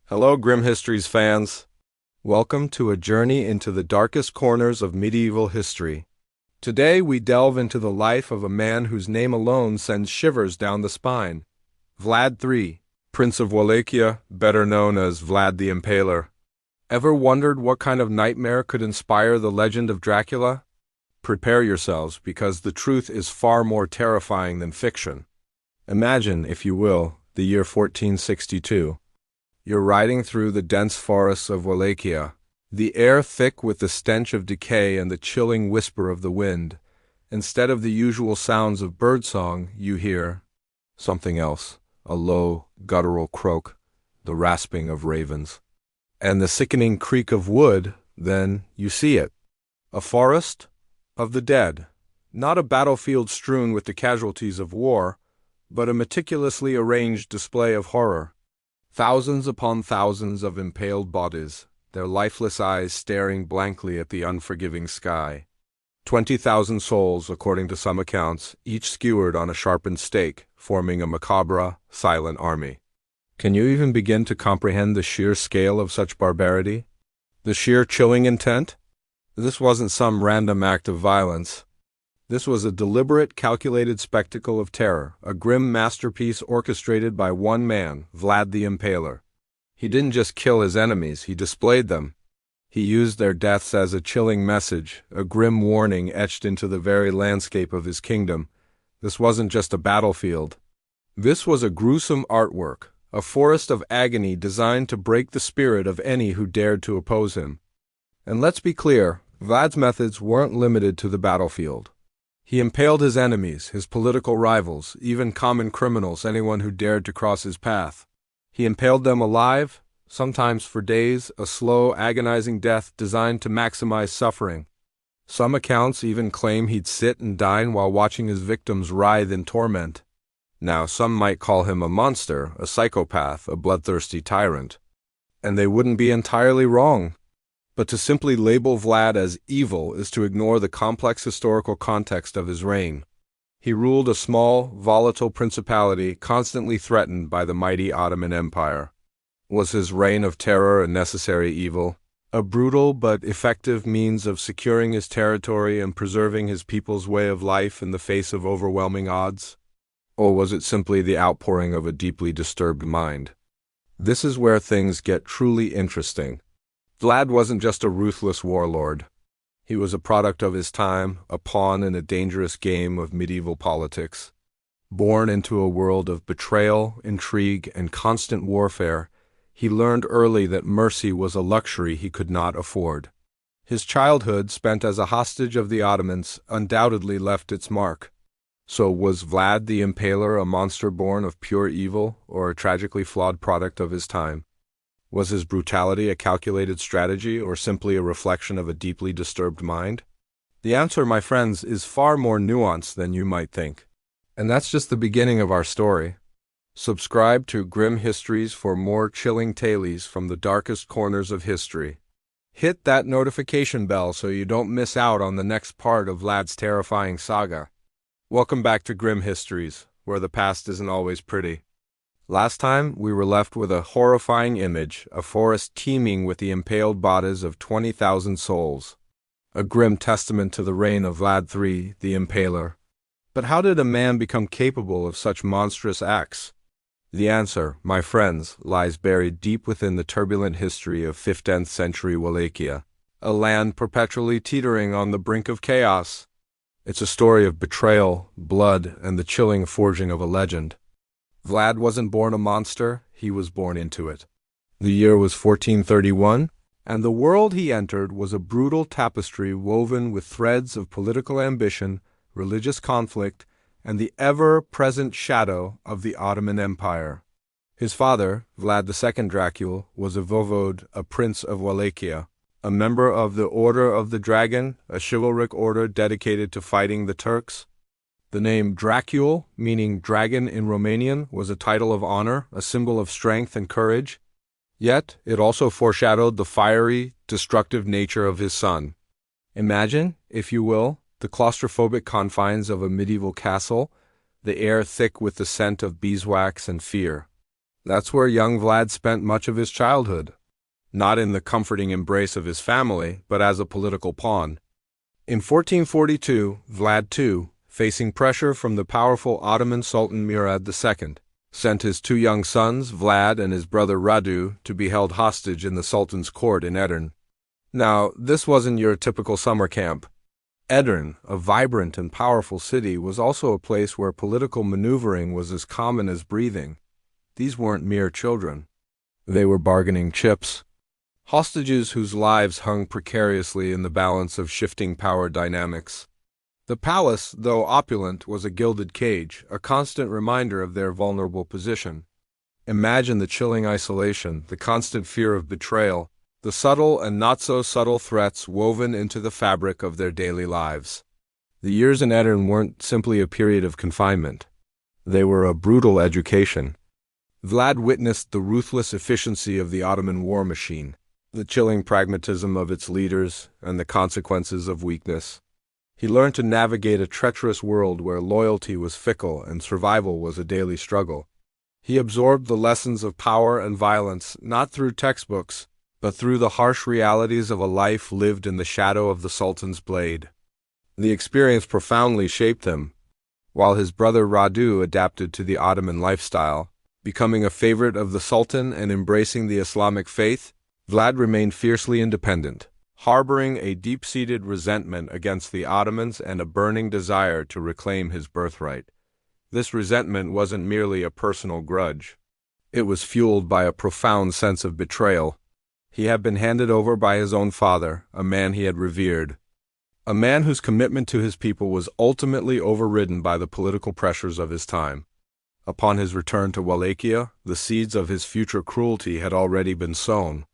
Hello, Grim Histories fans. Welcome to a journey into the darkest corners of medieval history. Today we delve into the life of a man whose name alone sends shivers down the spine. Vlad III, Prince of Wallachia, better known as Vlad the Impaler. Ever wondered what kind of nightmare could inspire the legend of Dracula? Prepare yourselves, because the truth is far more terrifying than fiction. Imagine, if you will, the year 1462. You're riding through the dense forests of Wallachia, the air thick with the stench of decay and the chilling whisper of the wind. Instead of the usual sounds of birdsong, you hear something else, a low, guttural croak, the rasping of ravens, and the sickening creak of wood. Then you see it, a forest of the dead, not a battlefield strewn with the casualties of war, but a meticulously arranged display of horror. Thousands upon thousands of impaled bodies, their lifeless eyes staring blankly at the unforgiving sky. 20,000 souls, according to some accounts, each skewered on a sharpened stake, forming a macabre, silent army. Can you even begin to comprehend the sheer scale of such barbarity? The sheer chilling intent? This wasn't some random act of violence. This was a deliberate, calculated spectacle of terror, a grim masterpiece orchestrated by one man, Vlad the Impaler. He didn't just kill his enemies, he displayed them. He used their deaths as a chilling message, a grim warning etched into the very landscape of his kingdom. This wasn't just a battlefield. This was a gruesome artwork, a forest of agony designed to break the spirit of any who dared to oppose him. And let's be clear, Vlad's methods weren't limited to the battlefield. He impaled his enemies, his political rivals, even common criminals, anyone who dared to cross his path. He impaled them alive, sometimes for days, a slow, agonizing death designed to maximize suffering. Some accounts even claim he'd sit and dine while watching his victims writhe in torment. Now, some might call him a monster, a psychopath, a bloodthirsty tyrant. And they wouldn't be entirely wrong. But to simply label Vlad as evil is to ignore the complex historical context of his reign. He ruled a small, volatile principality constantly threatened by the mighty Ottoman Empire. Was his reign of terror a necessary evil, a brutal but effective means of securing his territory and preserving his people's way of life in the face of overwhelming odds? Or was it simply the outpouring of a deeply disturbed mind? This is where things get truly interesting. Vlad wasn't just a ruthless warlord. He was a product of his time, a pawn in a dangerous game of medieval politics. Born into a world of betrayal, intrigue, and constant warfare, he learned early that mercy was a luxury he could not afford. His childhood, spent as a hostage of the Ottomans, undoubtedly left its mark. So was Vlad the Impaler a monster born of pure evil, or a tragically flawed product of his time? Was his brutality a calculated strategy, or simply a reflection of a deeply disturbed mind? The answer, my friends, is far more nuanced than you might think. And that's just the beginning of our story. Subscribe to Grim Histories for more chilling tales from the darkest corners of history. Hit that notification bell so you don't miss out on the next part of Vlad's terrifying saga. Welcome back to Grim Histories, where the past isn't always pretty. Last time, we were left with a horrifying image, a forest teeming with the impaled bodies of 20,000 souls. A grim testament to the reign of Vlad III, the Impaler. But how did a man become capable of such monstrous acts? The answer, my friends, lies buried deep within the turbulent history of 15th century Wallachia, a land perpetually teetering on the brink of chaos. It's a story of betrayal, blood, and the chilling forging of a legend. Vlad wasn't born a monster, he was born into it. The year was 1431, and the world he entered was a brutal tapestry woven with threads of political ambition, religious conflict, and the ever-present shadow of the Ottoman Empire. His father, Vlad II Dracula, was a voivode, a prince of Wallachia, a member of the Order of the Dragon, a chivalric order dedicated to fighting the Turks. The name Dracula, meaning dragon in Romanian, was a title of honor, a symbol of strength and courage. Yet, it also foreshadowed the fiery, destructive nature of his son. Imagine, if you will, the claustrophobic confines of a medieval castle, the air thick with the scent of beeswax and fear. That's where young Vlad spent much of his childhood, not in the comforting embrace of his family, but as a political pawn. In 1442, Vlad II, facing pressure from the powerful Ottoman Sultan Murad II, sent his two young sons, Vlad and his brother Radu, to be held hostage in the Sultan's court in Edirne. Now, this wasn't your typical summer camp. Edirne, a vibrant and powerful city, was also a place where political maneuvering was as common as breathing. These weren't mere children. They were bargaining chips. Hostages whose lives hung precariously in the balance of shifting power dynamics. The palace, though opulent, was a gilded cage, a constant reminder of their vulnerable position. Imagine the chilling isolation, the constant fear of betrayal, the subtle and not-so-subtle threats woven into the fabric of their daily lives. The years in Edirne weren't simply a period of confinement. They were a brutal education. Vlad witnessed the ruthless efficiency of the Ottoman war machine, the chilling pragmatism of its leaders, and the consequences of weakness. He learned to navigate a treacherous world where loyalty was fickle and survival was a daily struggle. He absorbed the lessons of power and violence not through textbooks, but through the harsh realities of a life lived in the shadow of the Sultan's blade. The experience profoundly shaped him. While his brother Radu adapted to the Ottoman lifestyle, becoming a favorite of the Sultan and embracing the Islamic faith, Vlad remained fiercely independent, harboring a deep-seated resentment against the Ottomans and a burning desire to reclaim his birthright. This resentment wasn't merely a personal grudge. It was fueled by a profound sense of betrayal. He had been handed over by his own father, a man he had revered. A man whose commitment to his people was ultimately overridden by the political pressures of his time. Upon his return to Wallachia, the seeds of his future cruelty had already been sown.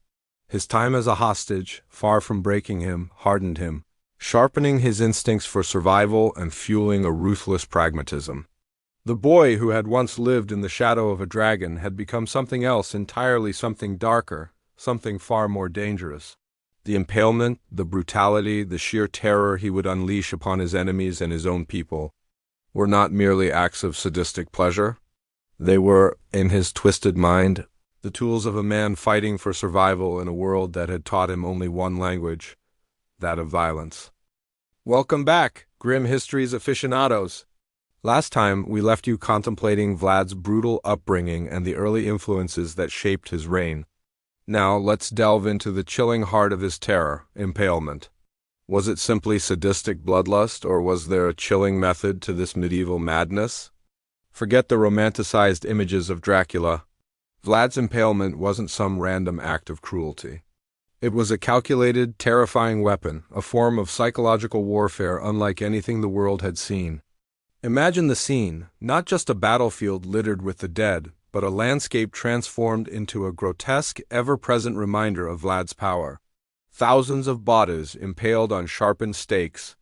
His time as a hostage, far from breaking him, hardened him, sharpening his instincts for survival and fueling a ruthless pragmatism. The boy who had once lived in the shadow of a dragon had become something else entirely, something darker, something far more dangerous. The impalement, the brutality, the sheer terror he would unleash upon his enemies and his own people were not merely acts of sadistic pleasure. They were, in his twisted mind, the tools of a man fighting for survival in a world that had taught him only one language, that of violence. Welcome back, Grim Histories aficionados. Last time, we left you contemplating Vlad's brutal upbringing and the early influences that shaped his reign. Now, let's delve into the chilling heart of his terror, impalement. Was it simply sadistic bloodlust, or was there a chilling method to this medieval madness? Forget the romanticized images of Dracula. Vlad's impalement wasn't some random act of cruelty. It was a calculated, terrifying weapon, a form of psychological warfare unlike anything the world had seen. Imagine the scene, not just a battlefield littered with the dead, but a landscape transformed into a grotesque, ever-present reminder of Vlad's power. Thousands of bodies impaled on sharpened stakes,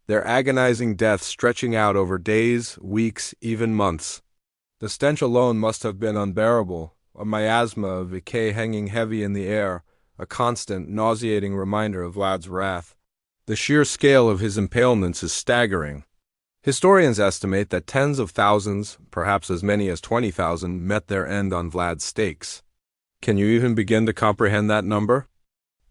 their agonizing death stretching out over days, weeks, even months. The stench alone must have been unbearable, a miasma of decay hanging heavy in the air, a constant, nauseating reminder of Vlad's wrath. The sheer scale of his impalements is staggering. Historians estimate that tens of thousands, perhaps as many as 20,000, met their end on Vlad's stakes. Can you even begin to comprehend that number?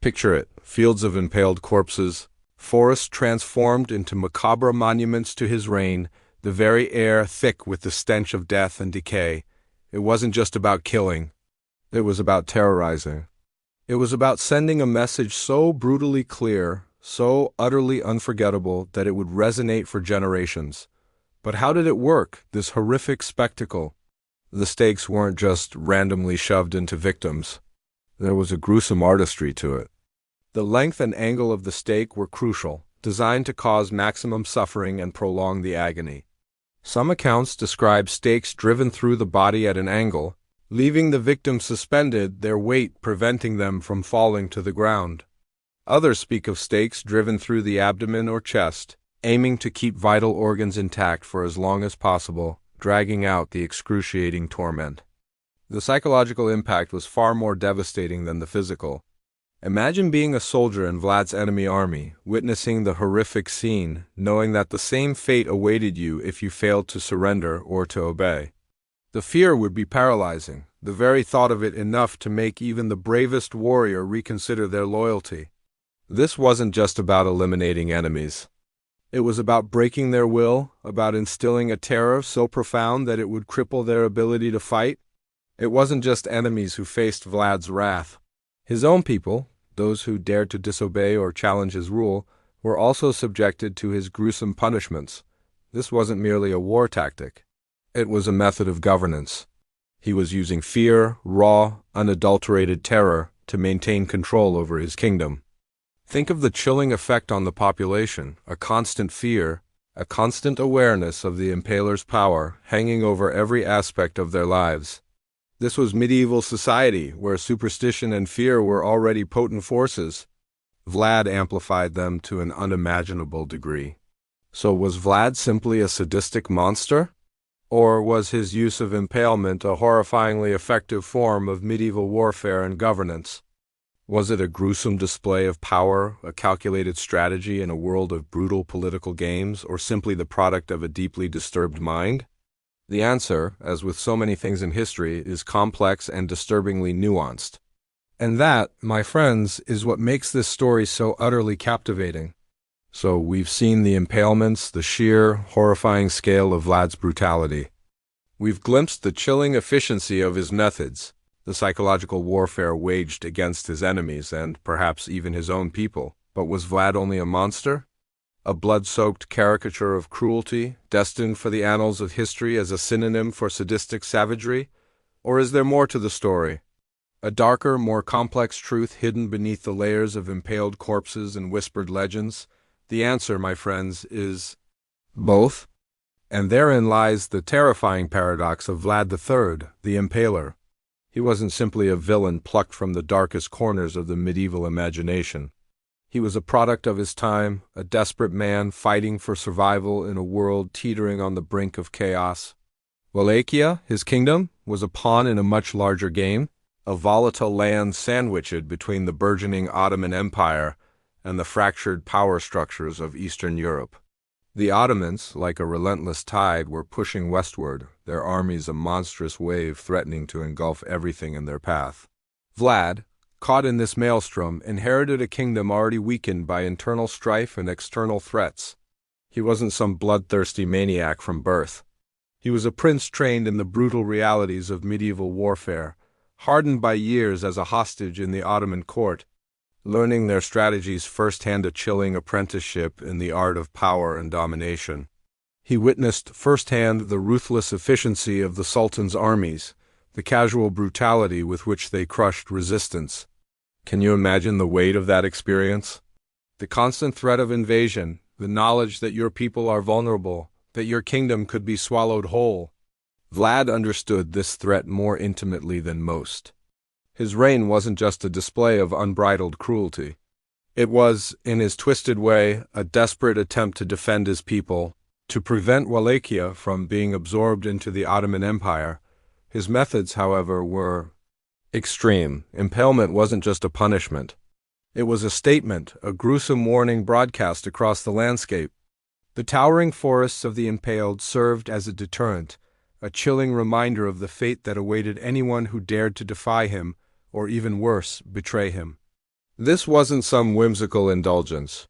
Picture it, fields of impaled corpses, forests transformed into macabre monuments to his reign, the very air thick with the stench of death and decay. It wasn't just about killing. It was about terrorizing. It was about sending a message so brutally clear, so utterly unforgettable that it would resonate for generations. But how did it work, this horrific spectacle? The stakes weren't just randomly shoved into victims. There was a gruesome artistry to it. The length and angle of the stake were crucial, designed to cause maximum suffering and prolong the agony. Some accounts describe stakes driven through the body at an angle, leaving the victim suspended, their weight preventing them from falling to the ground. Others speak of stakes driven through the abdomen or chest, aiming to keep vital organs intact for as long as possible, dragging out the excruciating torment. The psychological impact was far more devastating than the physical. Imagine being a soldier in Vlad's enemy army, witnessing the horrific scene, knowing that the same fate awaited you if you failed to surrender or to obey. The fear would be paralyzing, the very thought of it enough to make even the bravest warrior reconsider their loyalty. This wasn't just about eliminating enemies. It was about breaking their will, about instilling a terror so profound that it would cripple their ability to fight. It wasn't just enemies who faced Vlad's wrath. His own people, those who dared to disobey or challenge his rule, were also subjected to his gruesome punishments. This wasn't merely a war tactic. It was a method of governance. He was using fear, raw, unadulterated terror to maintain control over his kingdom. Think of the chilling effect on the population, a constant fear, a constant awareness of the Impaler's power hanging over every aspect of their lives. This was medieval society, where superstition and fear were already potent forces. Vlad amplified them to an unimaginable degree. So was Vlad simply a sadistic monster? Or was his use of impalement a horrifyingly effective form of medieval warfare and governance? Was it a gruesome display of power, a calculated strategy in a world of brutal political games, or simply the product of a deeply disturbed mind? The answer, as with so many things in history, is complex and disturbingly nuanced. And that, my friends, is what makes this story so utterly captivating. So we've seen the impalements, the sheer, horrifying scale of Vlad's brutality. We've glimpsed the chilling efficiency of his methods, the psychological warfare waged against his enemies and perhaps even his own people. But was Vlad only a monster? A blood-soaked caricature of cruelty, destined for the annals of history as a synonym for sadistic savagery? Or is there more to the story? A darker, more complex truth hidden beneath the layers of impaled corpses and whispered legends? The answer, my friends, is both. And therein lies the terrifying paradox of Vlad III, the Impaler. He wasn't simply a villain plucked from the darkest corners of the medieval imagination. He was a product of his time, a desperate man fighting for survival in a world teetering on the brink of chaos. Wallachia, his kingdom, was a pawn in a much larger game, a volatile land sandwiched between the burgeoning Ottoman Empire and the fractured power structures of Eastern Europe. The Ottomans, like a relentless tide, were pushing westward, their armies a monstrous wave threatening to engulf everything in their path. Vlad, caught in this maelstrom, inherited a kingdom already weakened by internal strife and external threats. He wasn't some bloodthirsty maniac from birth. He was a prince trained in the brutal realities of medieval warfare, hardened by years as a hostage in the Ottoman court, learning their strategies firsthand, a chilling apprenticeship in the art of power and domination. He witnessed firsthand the ruthless efficiency of the Sultan's armies, the casual brutality with which they crushed resistance. Can you imagine the weight of that experience? The constant threat of invasion, the knowledge that your people are vulnerable, that your kingdom could be swallowed whole. Vlad understood this threat more intimately than most. His reign wasn't just a display of unbridled cruelty. It was, in his twisted way, a desperate attempt to defend his people, to prevent Wallachia from being absorbed into the Ottoman Empire. His methods, however, were extreme. Impalement wasn't just a punishment. It was a statement, a gruesome warning broadcast across the landscape. The towering forests of the impaled served as a deterrent, a chilling reminder of the fate that awaited anyone who dared to defy him, or even worse, betray him. This wasn't some whimsical indulgence.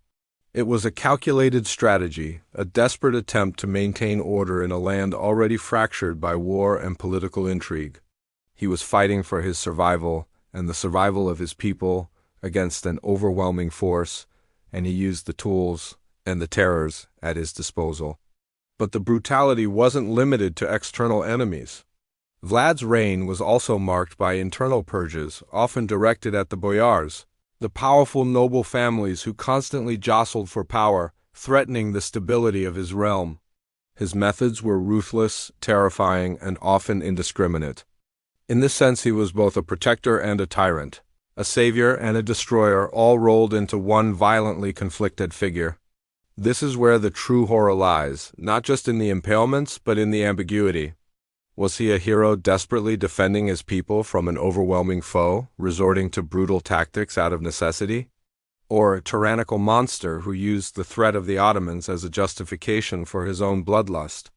It was a calculated strategy, a desperate attempt to maintain order in a land already fractured by war and political intrigue. He was fighting for his survival and the survival of his people against an overwhelming force, and he used the tools and the terrors at his disposal. But the brutality wasn't limited to external enemies. Vlad's reign was also marked by internal purges, often directed at the boyars, the powerful noble families who constantly jostled for power, threatening the stability of his realm. His methods were ruthless, terrifying, and often indiscriminate. In this sense, he was both a protector and a tyrant, a savior and a destroyer, all rolled into one violently conflicted figure. This is where the true horror lies, not just in the impalements, but in the ambiguity. Was he a hero desperately defending his people from an overwhelming foe, resorting to brutal tactics out of necessity? Or a tyrannical monster who used the threat of the Ottomans as a justification for his own bloodlust?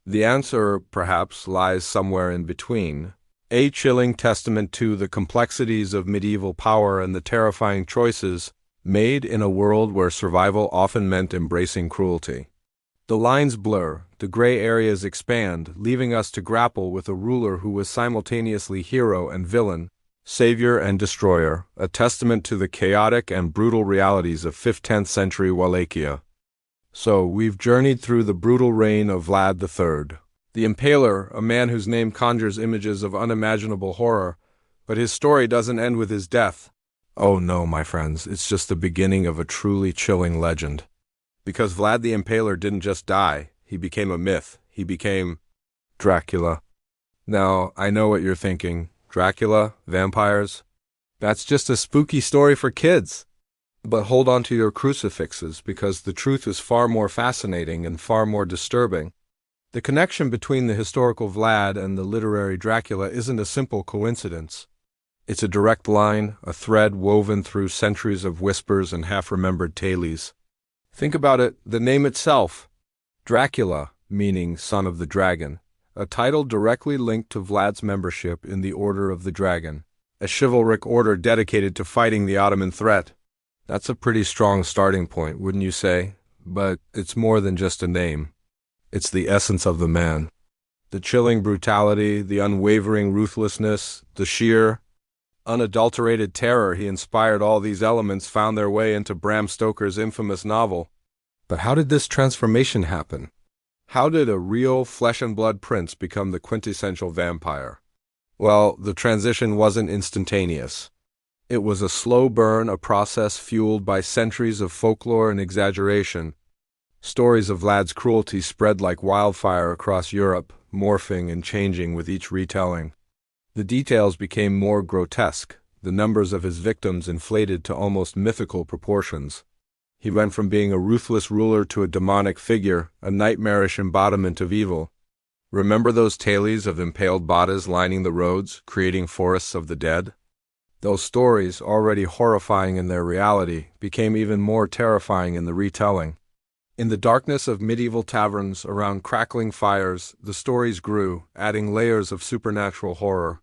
The answer, perhaps, lies somewhere in between. A chilling testament to the complexities of medieval power and the terrifying choices made in a world where survival often meant embracing cruelty. The lines blur, the gray areas expand, leaving us to grapple with a ruler who was simultaneously hero and villain, savior and destroyer, a testament to the chaotic and brutal realities of 5th-10th century Wallachia. So, we've journeyed through the brutal reign of Vlad III, the Impaler, a man whose name conjures images of unimaginable horror, but his story doesn't end with his death. Oh no, my friends, it's just the beginning of a truly chilling legend. Because Vlad the Impaler didn't just die, he became a myth. He became Dracula. Now, I know what you're thinking. Dracula? Vampires? That's just a spooky story for kids. But hold on to your crucifixes, because the truth is far more fascinating and far more disturbing. The connection between the historical Vlad and the literary Dracula isn't a simple coincidence. It's a direct line, a thread woven through centuries of whispers and half-remembered tales. Think about it, the name itself, Dracula, meaning son of the dragon, a title directly linked to Vlad's membership in the Order of the Dragon, a chivalric order dedicated to fighting the Ottoman threat. That's a pretty strong starting point, wouldn't you say? But it's more than just a name. It's the essence of the man. The chilling brutality, the unwavering ruthlessness, the sheer, unadulterated terror he inspired, all these elements found their way into Bram Stoker's infamous novel. But how did this transformation happen? How did a real flesh-and-blood prince become the quintessential vampire? Well, the transition wasn't instantaneous. It was a slow burn, a process fueled by centuries of folklore and exaggeration. Stories of Vlad's cruelty spread like wildfire across Europe, morphing and changing with each retelling. The details became more grotesque, the numbers of his victims inflated to almost mythical proportions. He went from being a ruthless ruler to a demonic figure, a nightmarish embodiment of evil. Remember those tales of impaled bodies lining the roads, creating forests of the dead? Those stories, already horrifying in their reality, became even more terrifying in the retelling. In the darkness of medieval taverns, around crackling fires, the stories grew, adding layers of supernatural horror.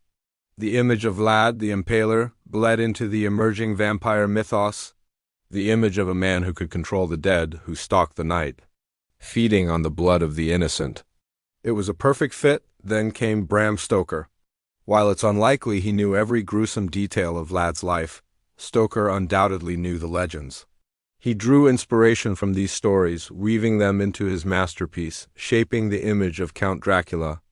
The image of Vlad the Impaler bled into the emerging vampire mythos, the image of a man who could control the dead, who stalked the night, feeding on the blood of the innocent. It was a perfect fit. Then came Bram Stoker. While it's unlikely he knew every gruesome detail of Vlad's life, Stoker undoubtedly knew the legends. He drew inspiration from these stories, weaving them into his masterpiece, shaping the image of Count Dracula.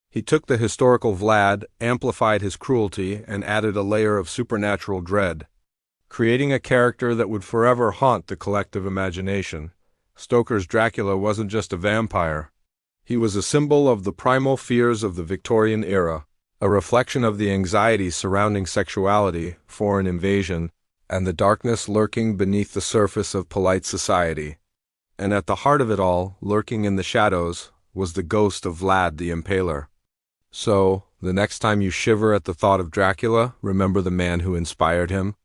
He took the historical Vlad, amplified his cruelty, and added a layer of supernatural dread, creating a character that would forever haunt the collective imagination. Stoker's Dracula wasn't just a vampire. He was a symbol of the primal fears of the Victorian era, a reflection of the anxieties surrounding sexuality, foreign invasion, and the darkness lurking beneath the surface of polite society. And at the heart of it all, lurking in the shadows, was the ghost of Vlad the Impaler. So, the next time you shiver at the thought of Dracula, remember the man who inspired him.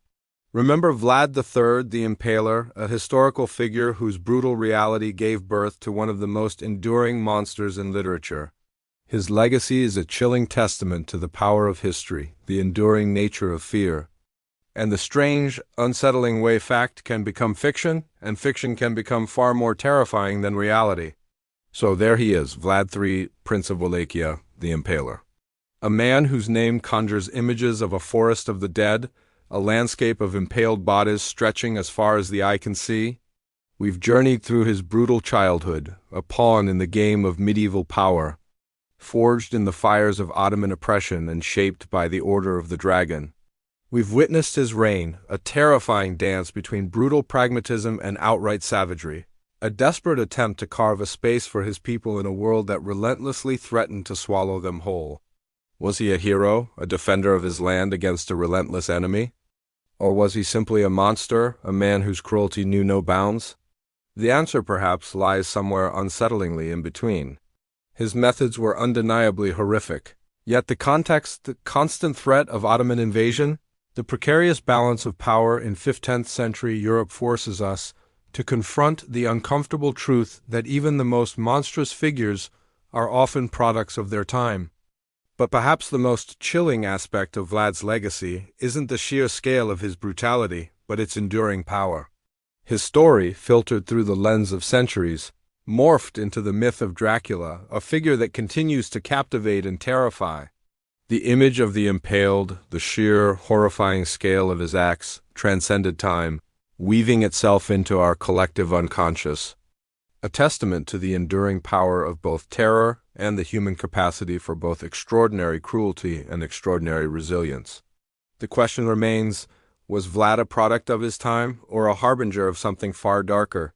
Remember Vlad III, the Impaler, a historical figure whose brutal reality gave birth to one of the most enduring monsters in literature. His legacy is a chilling testament to the power of history, the enduring nature of fear, and the strange, unsettling way fact can become fiction, and fiction can become far more terrifying than reality. So there he is, Vlad III, Prince of Wallachia, the Impaler. A man whose name conjures images of a forest of the dead, a landscape of impaled bodies stretching as far as the eye can see. We've journeyed through his brutal childhood, a pawn in the game of medieval power, forged in the fires of Ottoman oppression and shaped by the Order of the Dragon. We've witnessed his reign, a terrifying dance between brutal pragmatism and outright savagery, a desperate attempt to carve a space for his people in a world that relentlessly threatened to swallow them whole. Was he a hero, a defender of his land against a relentless enemy? Or was he simply a monster, a man whose cruelty knew no bounds? The answer perhaps lies somewhere unsettlingly in between. His methods were undeniably horrific, yet the context, the constant threat of Ottoman invasion, the precarious balance of power in 5th-10th century Europe forces us to confront the uncomfortable truth that even the most monstrous figures are often products of their time. But perhaps the most chilling aspect of Vlad's legacy isn't the sheer scale of his brutality, but its enduring power. His story, filtered through the lens of centuries, morphed into the myth of Dracula, a figure that continues to captivate and terrify. The image of the impaled, the sheer, horrifying scale of his acts, transcended time, weaving itself into our collective unconscious. A testament to the enduring power of both terror and the human capacity for both extraordinary cruelty and extraordinary resilience. The question remains, was Vlad a product of his time, or a harbinger of something far darker?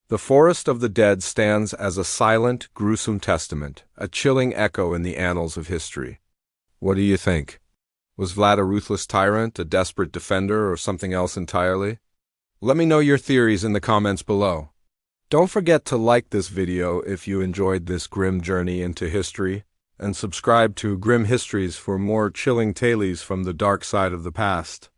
The Forest of the Dead stands as a silent, gruesome testament, a chilling echo in the annals of history. What do you think? Was Vlad a ruthless tyrant, a desperate defender, or something else entirely? Let me know your theories in the comments below. Don't forget to like this video if you enjoyed this grim journey into history, and subscribe to Grim Histories for more chilling tales from the dark side of the past.